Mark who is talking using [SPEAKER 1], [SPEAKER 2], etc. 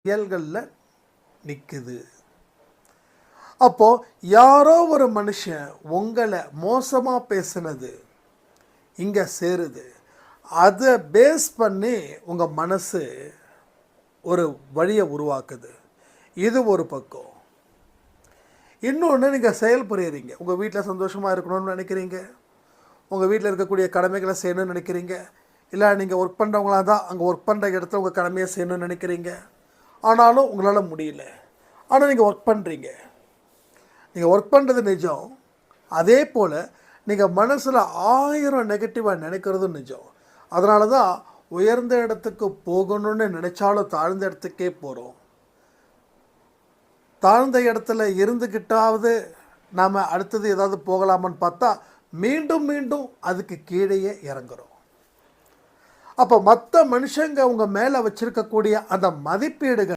[SPEAKER 1] செயல்களில் நிற்குது. அப்போது யாரோ ஒரு மனுஷன் உங்களை மோசமாக பேசுனது இங்கே சேருது. அதை பேஸ் பண்ணி உங்கள் மனசு ஒரு வழியை உருவாக்குது. இது ஒரு பக்கம். இன்னொன்று, நீங்கள் செயல்புரியுறீங்க. உங்கள் வீட்டில் சந்தோஷமாக இருக்கணும்னு நினைக்கிறீங்க, உங்கள் வீட்டில் இருக்கக்கூடிய கடமைகளை செய்யணும்னு நினைக்கிறீங்க, இல்லை நீங்கள் ஒர்க் பண்ணுறவங்களா தான் அங்கே ஒர்க் பண்ணுற இடத்துல உங்கள் கடமையை செய்யணும்னு நினைக்கிறீங்க. ஆனாலும் உங்களால் முடியல. ஆனால் நீங்கள் ஒர்க் பண்ணுறீங்க. நீங்கள் ஒர்க் பண்ணுறது நிஜம். அதே போல் நீங்கள் மனசில் 1000 நெகட்டிவாக நினைக்கிறதும் நிஜம். அதனால தான் உயர்ந்த இடத்துக்கு போகணும்னு நினச்சாலும் தாழ்ந்த இடத்துக்கே போகிறோம். தாழ்ந்த இடத்துல இருந்துக்கிட்டாவது நாம் அடுத்தது ஏதாவது போகலாமான்னு பார்த்தா மீண்டும் மீண்டும் அதுக்கு கீழேயே இறங்குறோம். அப்போ மற்ற மனுஷங்க உங்கள் மேலே வச்சுருக்கக்கூடிய அந்த மதிப்பீடுகள்